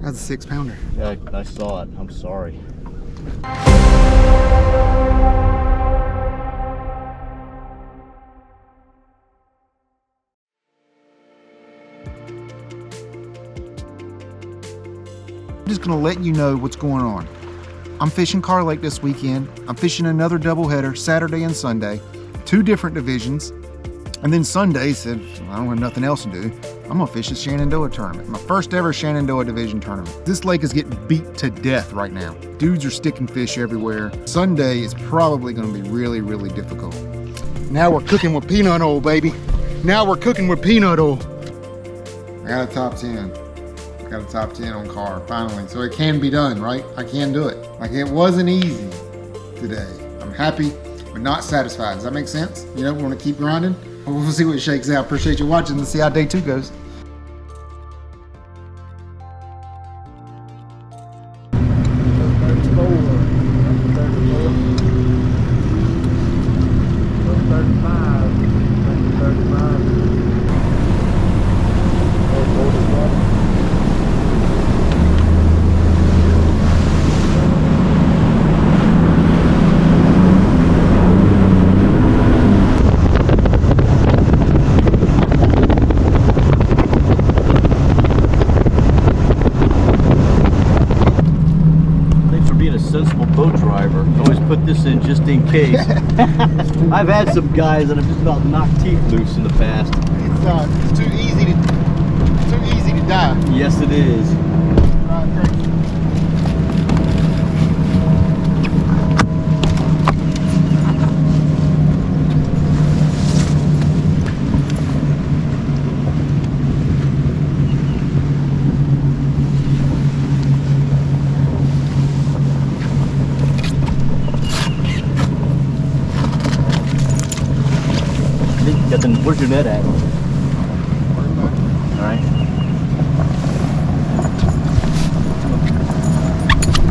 That's a 6 pounder. Yeah, I saw it. I'm sorry. I'm just gonna let you know what's going on. I'm fishing Kerr Lake this weekend. I'm fishing another doubleheader Saturday and Sunday, 2 different divisions. And then Sunday said, I don't have nothing else to do. I'm gonna fish the Shenandoah tournament, my first ever Shenandoah division tournament. This lake is getting beat to death right now. Dudes are sticking fish everywhere. Sunday is probably gonna be really, really difficult. Now we're cooking with peanut oil, baby. Now we're cooking with peanut oil. I got a top 10. I got a top 10 on Kerr, finally. So it can be done, right? I can do it. Like, it wasn't easy today. I'm happy, but not satisfied. Does that make sense? You know, we wanna keep grinding. We'll see what shakes out. Appreciate you watching and see how day 2 goes. Sensible boat driver. Always put this in just in case. I've had some guys that have just about knocked teeth loose in the past. It's too easy to die. Yes, it is. Where's your net at? Alright.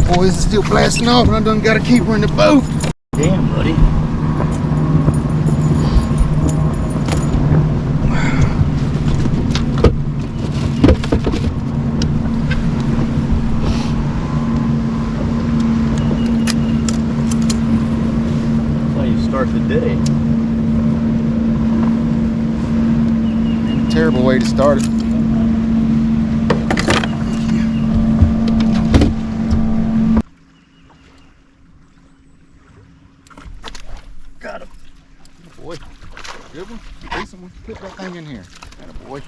Boy, this is still blasting off and I done got a keeper in the boat. Damn, buddy. That's how you start the day. Terrible way to start it. Got him. Boy, good one. Decent one. Put that thing in here. Atta boy.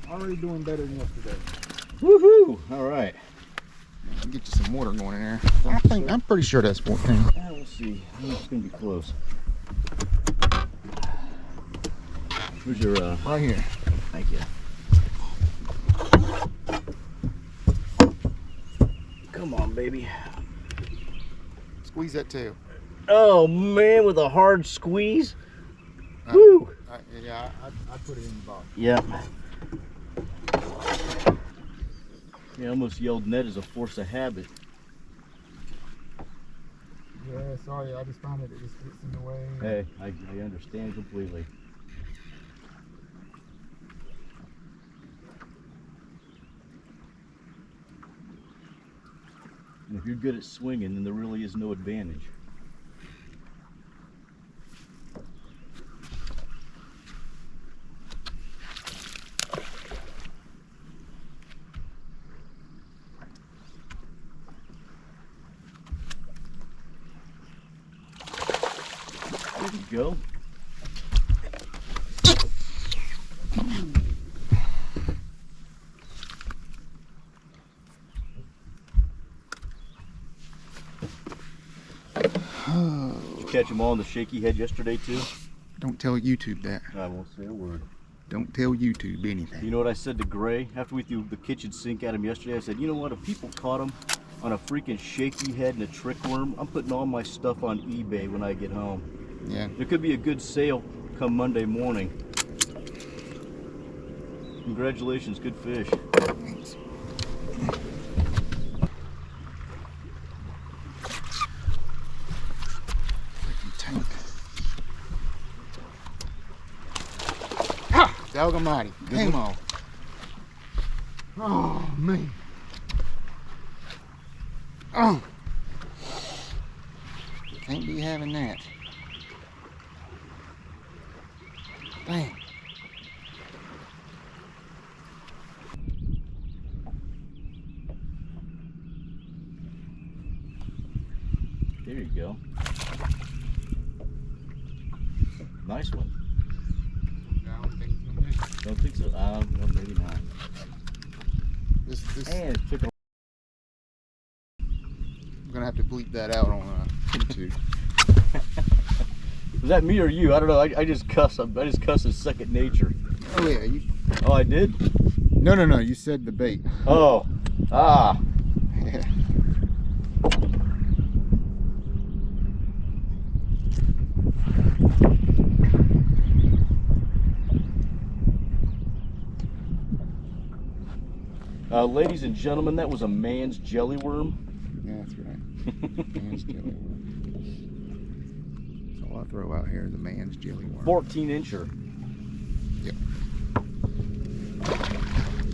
Already doing better than yesterday. Woohoo! All right. Get you some water going in there. I'm pretty sure that's 14. Yeah, we'll see. I think it's gonna be close. Where's your right here. Thank you. Come on, baby. Squeeze that tail. Oh man, with a hard squeeze. Woo! Yeah, I put it in the box. Yep. Yeah, I almost yelled net as a force of habit. Yeah, sorry, I just found it just gets in the way. Hey, I understand completely. And if you're good at swinging, then there really is no advantage. There you go. Did you catch them all in the shaky head yesterday too? Don't tell YouTube that. I won't say a word. Don't tell YouTube anything. You know what I said to Gray after we threw the kitchen sink at him yesterday? I said, you know what, if people caught him on a freaking shaky head and a trick worm, I'm putting all my stuff on eBay when I get home. Yeah. There could be a good sale come Monday morning. Congratulations, good fish. Thanks. Tank. Ha! Dog almighty. Came on. Oh, man. Oh! Can't be having that. Dang. There you go. Nice one. Don't think so. No, maybe not. This And took a I'm gonna have to bleep that out on YouTube. Was that me or you? I don't know. I just cuss. I just cuss as second nature. Oh yeah, you. Oh, I did? No. You said the bait. Oh. Ah. Yeah. Ladies and gentlemen, that was a man's jelly worm. Yeah, that's right. Man's jelly worm. That's all I throw out here is a man's jelly worm. 14-incher. Yep.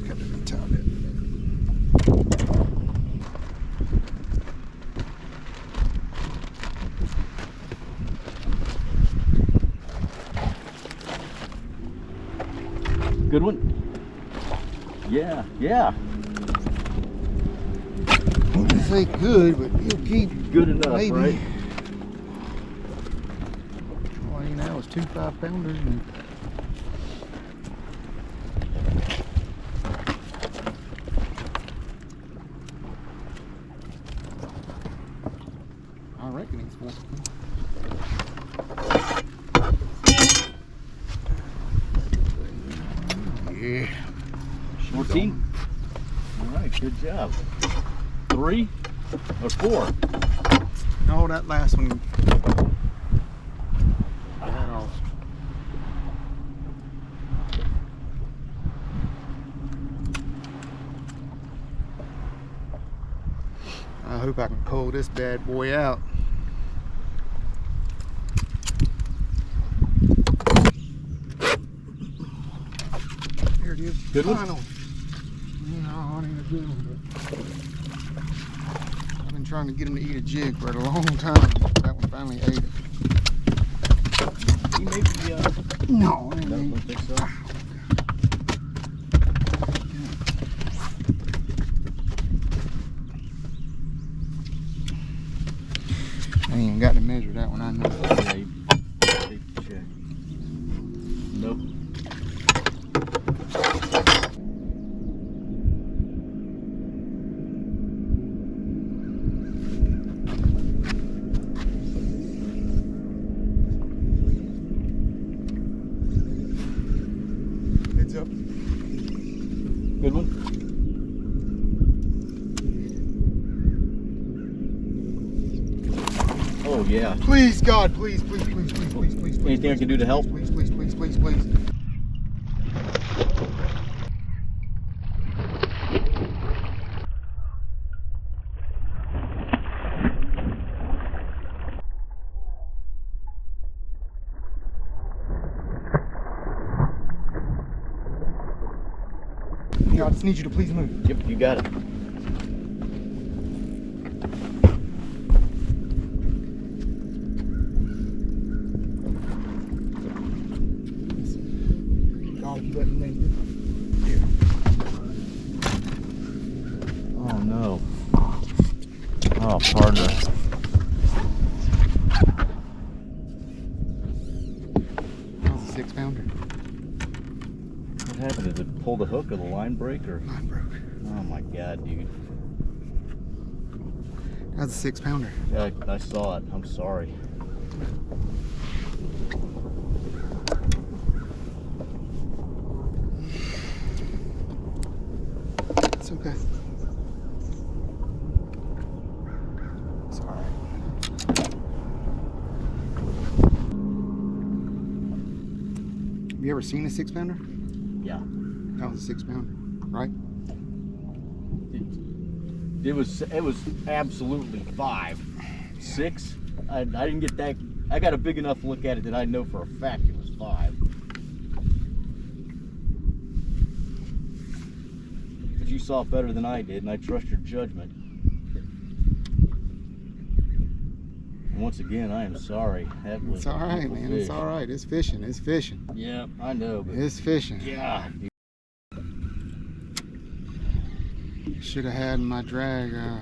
Cut it and tie it. Good one? Yeah, yeah. I wouldn't say good, but he'll keep Good enough, maybe. right? Well, you know, it's 2 5-pounders. And I reckon it's 14. Yeah. 14? All right, good job. 3 or 4? No, that last one. That off. I hope I can pull this bad boy out. There it is. Good one? Final. No, it ain't a good one, but I've been trying to get him to eat a jig for a long time. That one finally ate it. He may be, No, I I don't think so. I ain't even got to measure that one, I know. Yeah, you take the check. Nope. Heads up. Good one? Oh, yeah. Please, God, please, please, please, please, please, please. Anything I can do to help? Please, please, please, please, please. I just need you to please move. Yep, you got it. God, if you let me land Oh, no. Oh, partner. That was a 6-pounder. What happened? Did it pull the hook or the line break or? Line broke. Oh my God, dude. That was a 6-pounder. Yeah, I saw it. I'm sorry. It's okay. It's all right. Have you ever seen a 6-pounder? Yeah. That was a 6-pounder, right? It was absolutely 5. 6? I didn't get that. I got a big enough look at it that I know for a fact it was 5. But you saw it better than I did, and I trust your judgment. once again, I am sorry. That was It's all right, beautiful man. fish. It's all right. It's fishing. It's fishing. Yeah, I know. But It's fishing. yeah. Should have had my drag. Of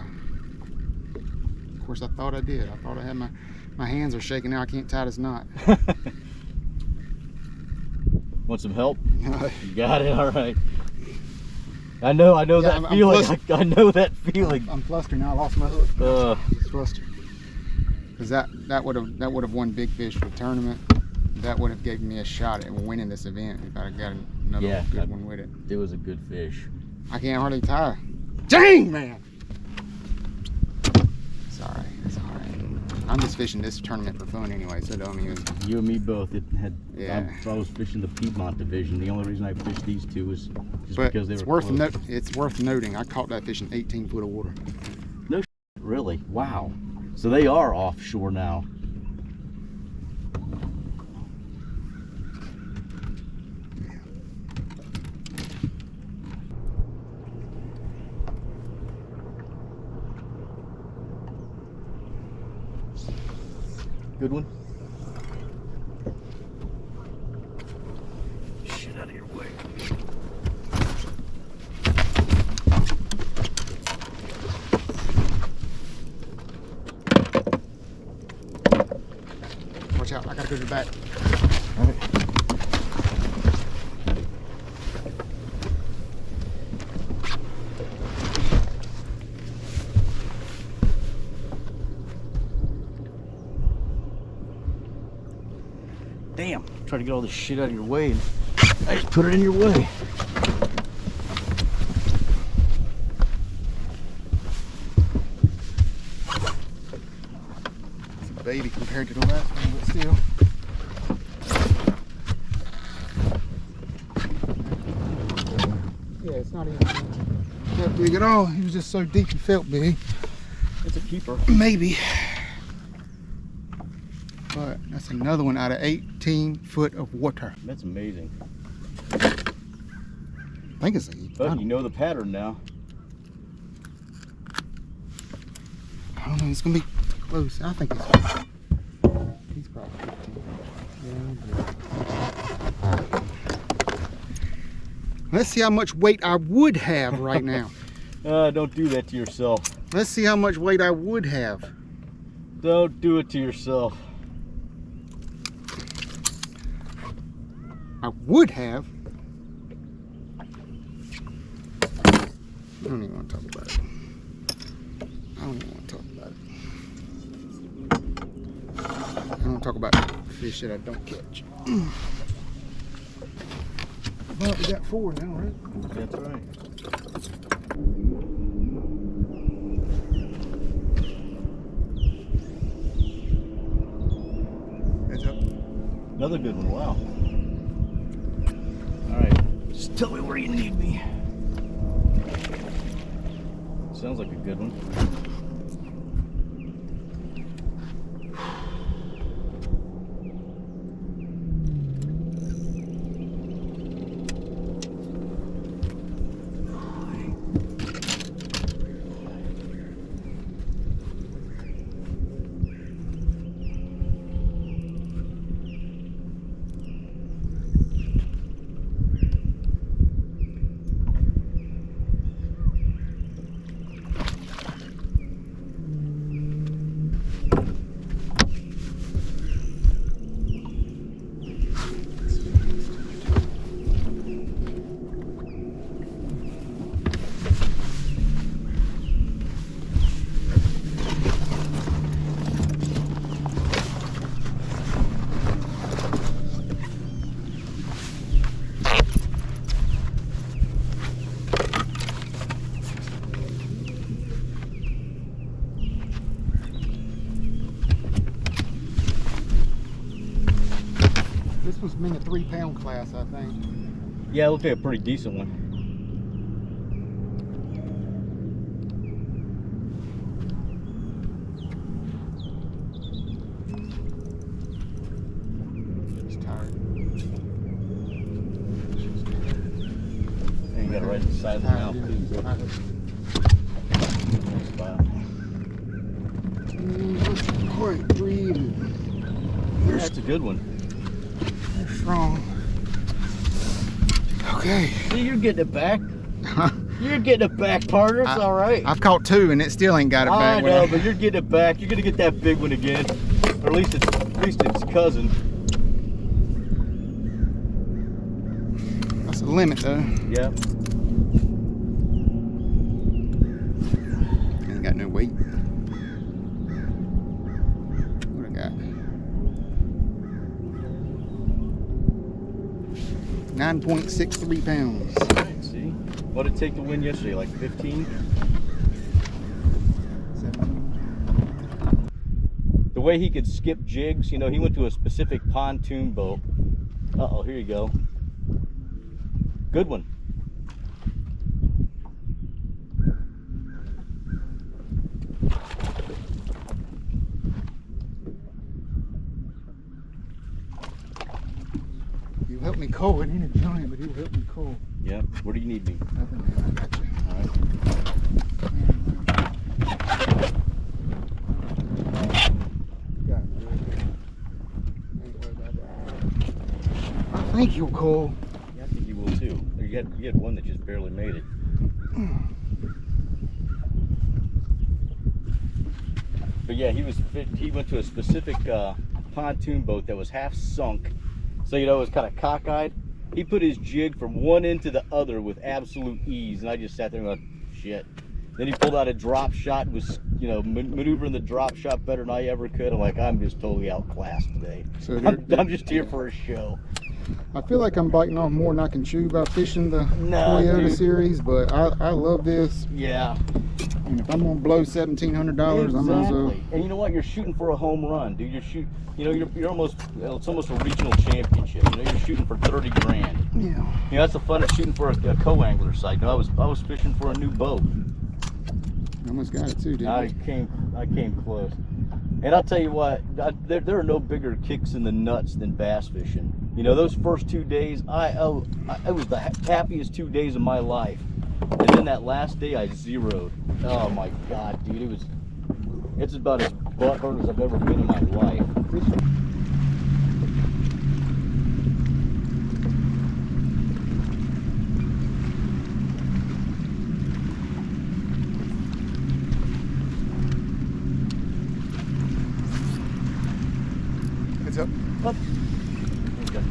course, I thought I did. I thought I had my hands are shaking now. I can't tie this knot. Want some help? You got it. All right. I know that feeling. I know that feeling. I'm flustered now. I lost my hook. It's flustered. Because that would have won big fish for the tournament. That would have given me a shot at winning this event if I'd got another good one with it. It was a good fish. I can't hardly tie. Dang, man! It's all right. It's all right. I'm just fishing this tournament for fun anyway, so don't even. You and me both. Yeah. I was fishing the Piedmont division. The only reason I fished these two was just because they were close. It's worth noting. I caught that fish in 18 foot of water. No shit, really? Wow. So they are offshore now. Good one. Shit out of your way. Watch out, I gotta go to the back. All right. Damn, try to get all this shit out of your way and I just put it in your way. It's a baby compared to the last one, but still. Yeah, it's not even that big at all. He was just so deep he felt big. It's a keeper. Maybe. But that's another one out of 18 foot of water. That's amazing. I think it's a. But you know the pattern now. I don't know. It's gonna be close. I think he's probably 15. Yeah. Let's see how much weight I would have right now. Don't do that to yourself. Let's see how much weight I would have. Don't do it to yourself. I would have. I don't even want to talk about it. I don't even want to talk about it. I don't talk about fish that I don't catch. But we got 4 now, right? That's right. Heads up. Another good one. Wow. All right. Just tell me where you need me. Sounds like a good one. This was in the 3-pound class, I think. Yeah, it looked like a pretty decent one. He's tired. And you got it right at the side of the mouth too. Tired. Nice spot. Quite breathe. a good one. They're strong. Okay. See, you're getting it back. You're getting it back, partner. It's all right. I've caught 2 and it still ain't got it back. I know, but you're getting it back. You're gonna get that big one again, or at least its cousin. That's the limit, though. Yeah. Ain't got no weight. What I got? 9.63 pounds. All right, see, what did it take to win yesterday? Like 15. The way he could skip jigs, you know, he went to a specific pontoon boat. Uh-oh, here you go. Good one. He'll help me cull. It ain't a giant, but he'll help me cull. Yeah, where do you need me? Nothing, man. I got you. All right. Got it. Ain't worried about that. I think he'll cull. Yeah, I think you will too. You had one that just barely made it. But yeah, he went to a specific pontoon boat that was half sunk, so you know it was kind of cockeyed. He put his jig from one end to the other with absolute ease, and I just sat there and went, shit. Then he pulled out a drop shot and was, you know, maneuvering the drop shot better than I ever could. I'm like, I'm just totally outclassed today. So I'm just here for a show. I feel like I'm biting off more than I can chew by fishing the No, Toyota dude. series, but I love this. Yeah. And if I'm gonna blow $1,700, I might as well. And you know what? You're shooting for a home run, dude. You're almost, it's almost a regional championship. You know, you're shooting for 30 grand. Yeah. You know, that's the fun of shooting for a co-angler site. You know, I was fishing for a new boat. I almost got it too, didn't I came close. And I'll tell you what, there are no bigger kicks in the nuts than bass fishing. You know, those first 2 days, it was the happiest 2 days of my life. And then that last day, I zeroed. Oh my God, dude, it's about as butthurt as I've ever been in my life. It's up. Up. There you go.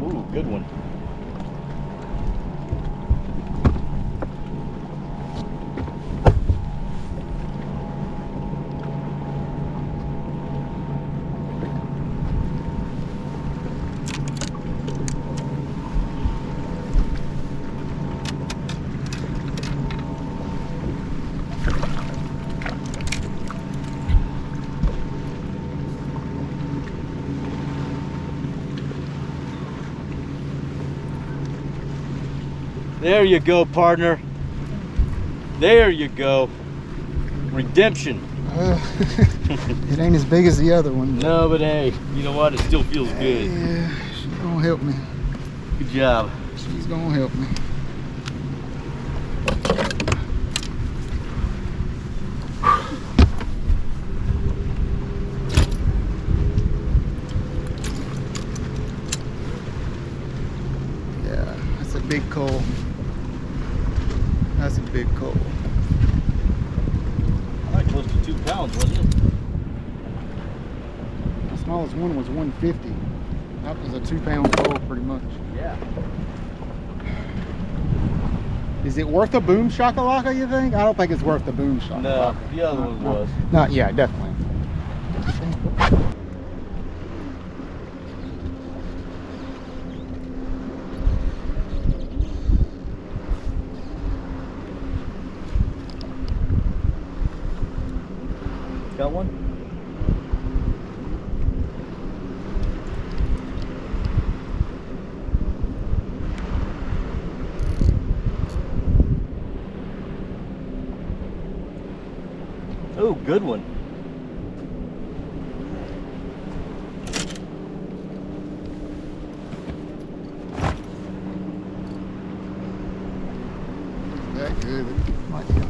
Ooh, good one. There you go, partner. There you go. Redemption. It ain't as big as the other one. No, but hey, you know what? It still feels good. Yeah, she's gonna help me. Good job. She's gonna help me. Yeah, that's a big coal. That's a big coal. Like close to 2 pounds, wasn't it? The smallest one was 150. That was a 2-pound coal, pretty much. Yeah. Is it worth a boom shakalaka, you think? I don't think it's worth the boom shakalaka. No, the other one was. No, yeah, definitely. Got one? Oh, good one. That good. Might be.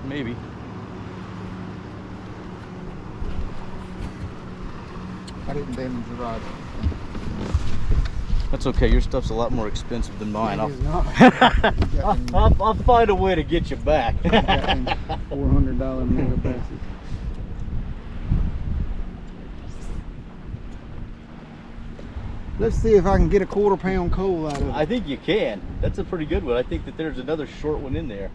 Maybe. I didn't damage the rod. That's okay. Your stuff's a lot more expensive than mine. It is not. I'll find a way to get you back. $400 mega passes. Let's see if I can get a 1/4 pound coal out of it. I think you can. That's a pretty good one. I think that there's another short one in there.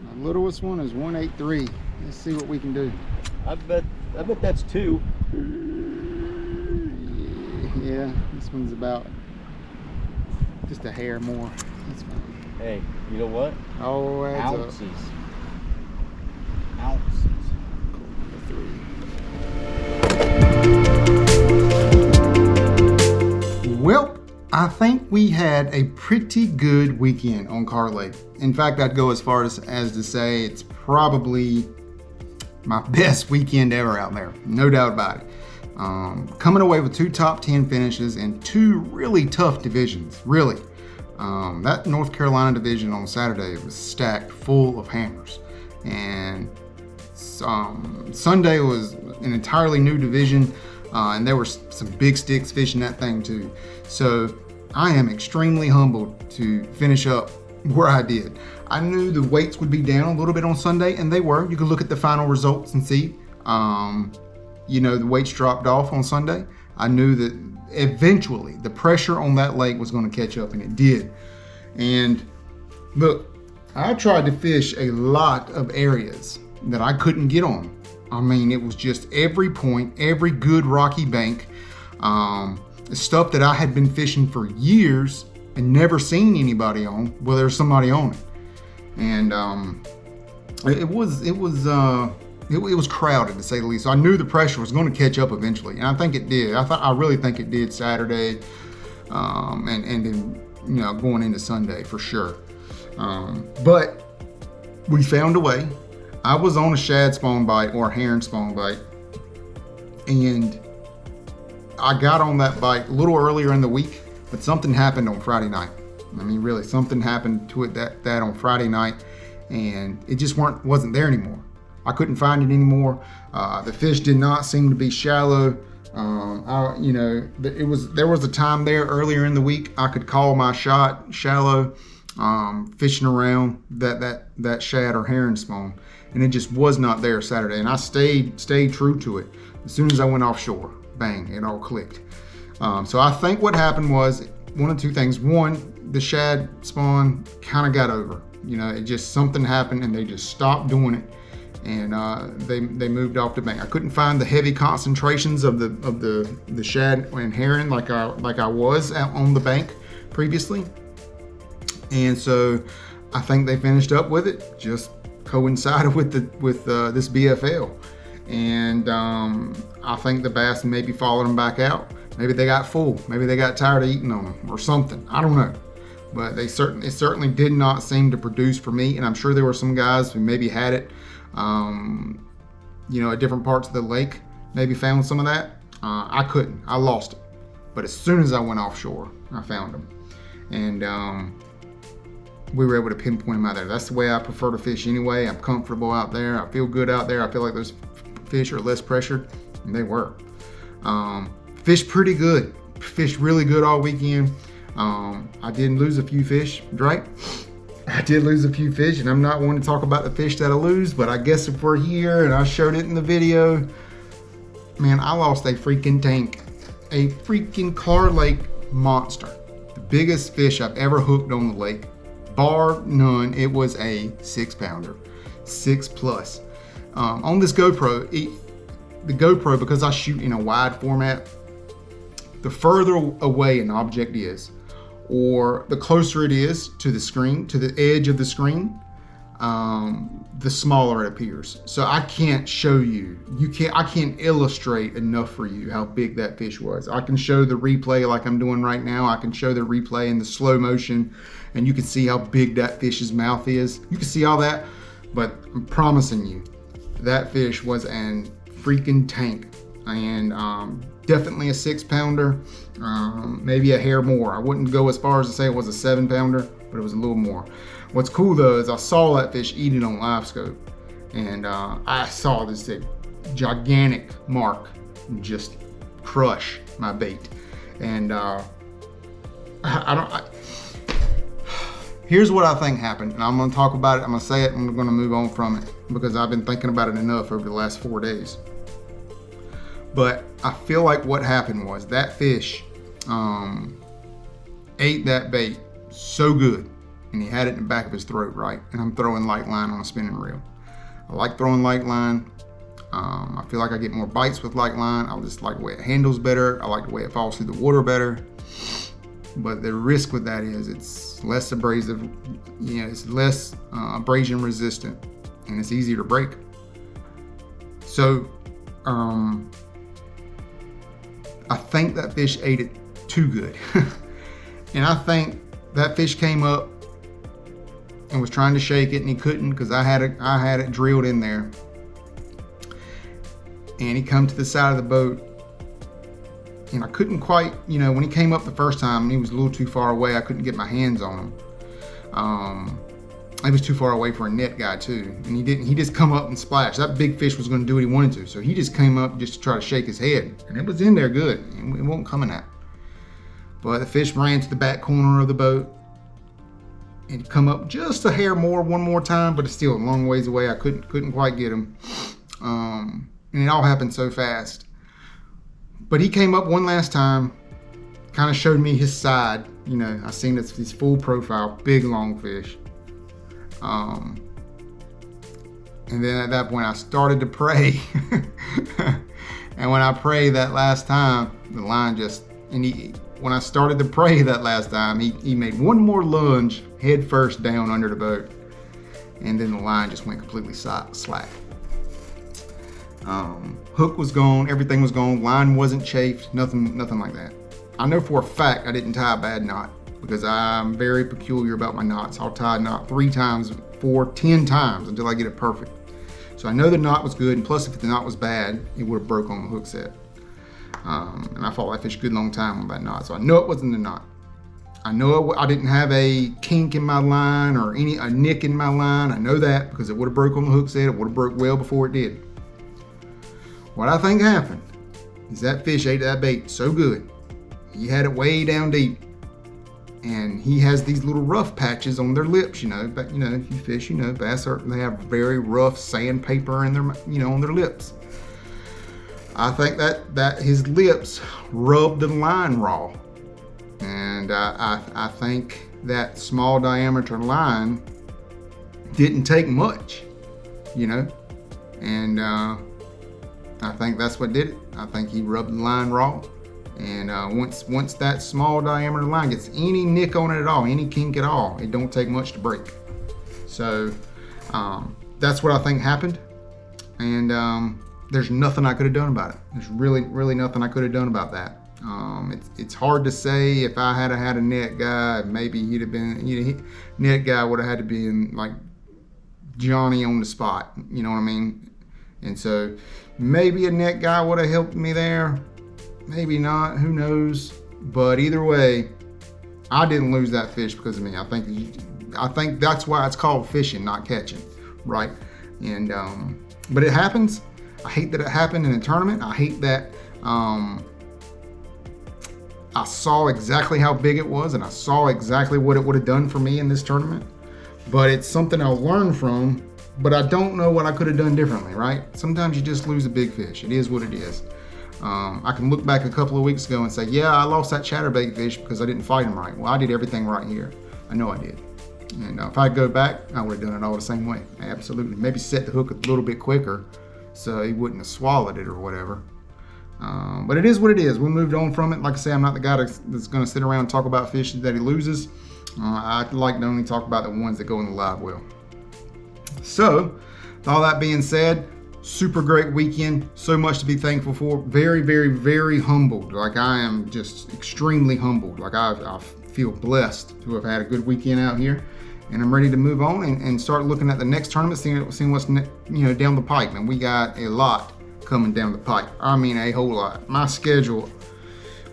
My littlest one is 183. Let's see what we can do. I bet that's 2. Yeah, this one's about just a hair more. That's fine. Hey, you know what? Oh, adds Ounces. up. Ounces. Well, I think we had a pretty good weekend on Kerr Lake. In fact, I'd go as far as to say it's probably my best weekend ever out there. No doubt about it. Coming away with 2 top 10 finishes and 2 really tough divisions, really. That North Carolina division on Saturday was stacked full of hammers. And Sunday was an entirely new division, and there were some big sticks fishing that thing too. So I am extremely humbled to finish up where I did. I knew the weights would be down a little bit on Sunday, and they were. You can look at the final results and see. You know, the weights dropped off on Sunday. I knew that eventually the pressure on that lake was going to catch up, and it did. And look, I tried to fish a lot of areas that I couldn't get on. I mean, it was just every point, every good rocky bank, stuff that I had been fishing for years and never seen anybody on. Well, there's somebody on it, and it was crowded, to say the least. So I knew the pressure was going to catch up eventually, and I think it did. I really think it did Saturday, and then, you know, going into Sunday for sure. But we found a way. I was on a shad spawn bite or a herring spawn bite, and I got on that bite a little earlier in the week, but something happened on Friday night. I mean, really, something happened to it that on Friday night, and it just wasn't there anymore. I couldn't find it anymore. The fish did not seem to be shallow. There was a time there earlier in the week I could call my shot shallow, fishing around that shad or herring spawn, and it just was not there Saturday. And I stayed true to it. As soon as I went offshore, bang, it all clicked. So I think what happened was one of 2 things. One, the shad spawn kind of got over. You know, it just something happened and they just stopped doing it. And they moved off the bank. I couldn't find the heavy concentrations of the shad and herring like I was on the bank previously, and so I think they finished up with it. Just coincided with this BFL, and I think the bass maybe followed them back out. Maybe they got full. Maybe they got tired of eating on them or something. I don't know. But it certainly did not seem to produce for me, and I'm sure there were some guys who maybe had it. At different parts of the lake, maybe found some of that. I couldn't. I lost it. But as soon as I went offshore, I found them, and we were able to pinpoint them out there. That's the way I prefer to fish anyway. I'm comfortable out there. I feel good out there. I feel like those fish are less pressured, and they were. Fished pretty good. Fished really good all weekend. I did lose a few fish, right? I did lose a few fish, and I'm not one to talk about the fish that I lose, but I guess if we're here and I showed it in the video, man, I lost a freaking tank. A freaking Kerr Lake monster. The biggest fish I've ever hooked on the lake, bar none. It was a 6-pounder, 6+. On this GoPro, the GoPro, because I shoot in a wide format, the further away an object is, or the closer it is to the screen, to the edge of the screen, the smaller it appears. So I can't show you. I can't illustrate enough for you how big that fish was. I can show the replay like I'm doing right now. I can show the replay in the slow motion, and you can see how big that fish's mouth is. You can see all that, but I'm promising you, that fish was an freaking tank, and definitely a 6-pounder, maybe a hair more. I wouldn't go as far as to say it was a 7-pounder, but it was a little more. What's cool though is I saw that fish eat it on live scope, and I saw this gigantic mark just crush my bait. And here's what I think happened, and I'm going to talk about it. I'm going to say it, and we're going to move on from it because I've been thinking about it enough over the last 4 days. But I feel like what happened was that fish ate that bait so good, and he had it in the back of his throat, right? And I'm throwing light line on a spinning reel. I like throwing light line. I feel like I get more bites with light line. I just like the way it handles better. I like the way it falls through the water better. But the risk with that is it's less abrasive, it's less abrasion resistant, and it's easier to break. So I think that fish ate it too good. And I think that fish came up and was trying to shake it, and he couldn't because I had it drilled in there. And he come to the side of the boat, and I couldn't quite, when he came up the first time, and he was a little too far away, I couldn't get my hands on him. He was too far away for a net guy too, and he just come up and splash. That big fish was going to do what he wanted to, so he just came up just to try to shake his head, and it was in there good. It wasn't coming out. But the fish ran to the back corner of the boat, and come up just a hair more one more time, but it's still a long ways away. I couldn't quite get him, and it all happened so fast. But he came up one last time, kind of showed me his side. I seen this full profile, big long fish. And then at that point I started to pray. And when I prayed that last time, the line when I started to pray that last time, he made one more lunge head first down under the boat. And then the line just went completely slack. Hook was gone, everything was gone, line wasn't chafed, nothing like that. I know for a fact I didn't tie a bad knot because I'm very peculiar about my knots. I'll tie a knot 3 times, 4, 10 times until I get it perfect. So I know the knot was good, and plus if the knot was bad, it would have broke on the hook set. And I fought that fish a good long time on that knot, so I know it wasn't the knot. I know I didn't have a kink in my line or a nick in my line. I know that because it would have broke on the hook set. It would have broke well before it did. What I think happened is that fish ate that bait so good, he had it way down deep, and he has these little rough patches on their lips. But if you fish, bass they have very rough sandpaper in their, on their lips. I think that his lips rubbed the line raw, and I think that small diameter line didn't take much, and I think that's what did it. I think he rubbed the line raw, and once that small diameter line gets any nick on it at all, any kink at all, it don't take much to break. So that's what I think happened, and there's nothing I could have done about it. There's really nothing I could have done about that. It's hard to say. If I had a net guy, maybe he'd have been, net guy would have had to be in like Johnny on the spot, you know what I mean? And so maybe a net guy would have helped me there, maybe not, who knows? But either way, I didn't lose that fish because of me. I think that's why it's called fishing, not catching, right? And but it happens. I hate that it happened in a tournament. I hate that I saw exactly how big it was, and I saw exactly what it would have done for me in this tournament. But it's something I'll learn from, but I don't know what I could have done differently, right? Sometimes you just lose a big fish. It is what it is. I can look back a couple of weeks ago and say, yeah, I lost that chatterbait fish because I didn't fight him right. Well, I did everything right here. I know I did. And if I go back, I would have done it all the same way. Absolutely. Maybe set the hook a little bit quicker, so he wouldn't have swallowed it or whatever. But it is what it is. We moved on from it. Like I say, I'm not the guy that's going to sit around and talk about fish that he loses. I like to only talk about the ones that go in the live well. So, with all that being said, super great weekend. So much to be thankful for. Very, very, very humbled. Like, I am just extremely humbled. Like, I feel blessed to have had a good weekend out here. And I'm ready to move on and start looking at the next tournament, seeing what's down the pipe. And we got a lot coming down the pipe. I mean, a whole lot. My schedule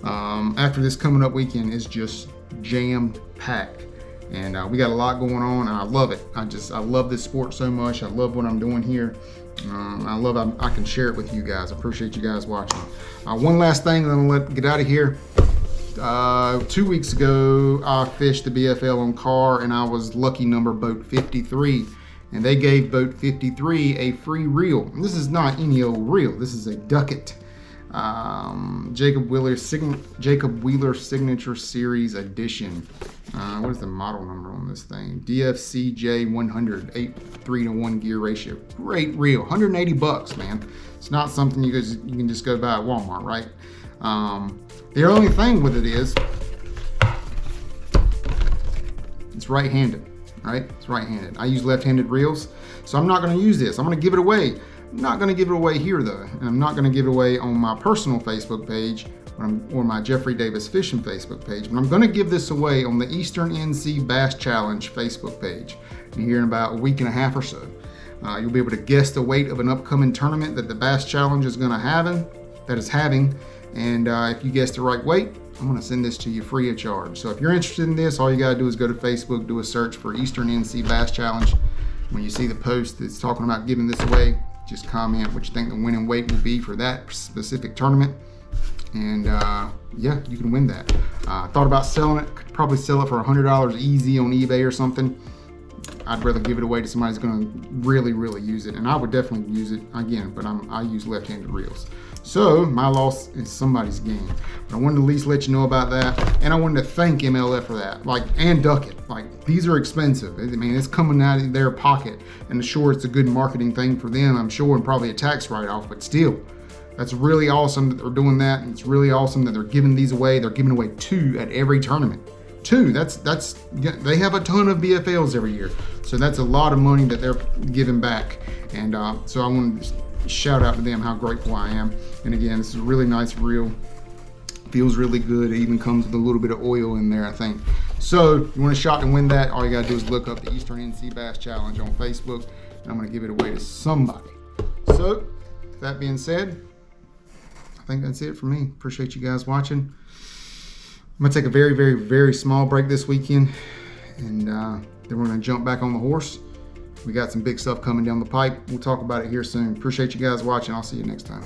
after this coming up weekend is just jammed packed, and we got a lot going on, and I love it. I love this sport so much. I love what I'm doing here. I can share it with you guys. I appreciate you guys watching. One last thing, and I'm gonna get out of here. 2 weeks ago, I fished the BFL on Kerr, and I was lucky number boat 53. And they gave boat 53 a free reel. And this is not any old reel. This is a Ducket Jacob Wheeler Signature Series Edition. What is the model number on this thing? DFCJ 100, 8:3-to-1 gear ratio. Great reel, 180 bucks, man. It's not something you can just go buy at Walmart, right? The only thing with it is, it's right-handed. Right? It's right-handed. I use left-handed reels, so I'm not going to use this. I'm going to give it away. I'm not going to give it away here though, and I'm not going to give it away on my personal Facebook page or my Jeffrey Davis Fishing Facebook page, but I'm going to give this away on the Eastern NC Bass Challenge Facebook page. And here in about a week and a half or so, you'll be able to guess the weight of an upcoming tournament that the Bass Challenge is going to having, and if you guess the right weight, I'm going to send this to you free of charge. So if you're interested in this, all you got to do is go to Facebook, do a search for Eastern NC Bass Challenge. When you see the post that's talking about giving this away, just comment what you think the winning weight will be for that specific tournament. And yeah, you can win that. Thought about selling it. Could probably sell it for $100 easy on eBay or something. I'd rather give it away to somebody who's going to really, really use it. And I would definitely use it again, but I use left-handed reels. So my loss is somebody's gain. But I wanted to at least let you know about that. And I wanted to thank MLF for that, and Ducket. These are expensive. I mean, it's coming out of their pocket. And sure, it's a good marketing thing for them, I'm sure, and probably a tax write-off, but still, that's really awesome that they're doing that. And it's really awesome that they're giving these away. They're giving away 2 at every tournament. 2, they have a ton of BFLs every year. So that's a lot of money that they're giving back. And so I want to shout out to them how grateful I am. And again, this is a really nice reel. Feels really good. It even comes with a little bit of oil in there, I think. So if you want a shot to win that, all you gotta do is look up the Eastern NC Bass Challenge on Facebook, and I'm gonna give it away to somebody. So with that being said, I think that's it for me. Appreciate you guys watching. I'm gonna take a very, very, very small break this weekend, and then we're gonna jump back on the horse. We got some big stuff coming down the pipe. We'll talk about it here soon. Appreciate you guys watching. I'll see you next time.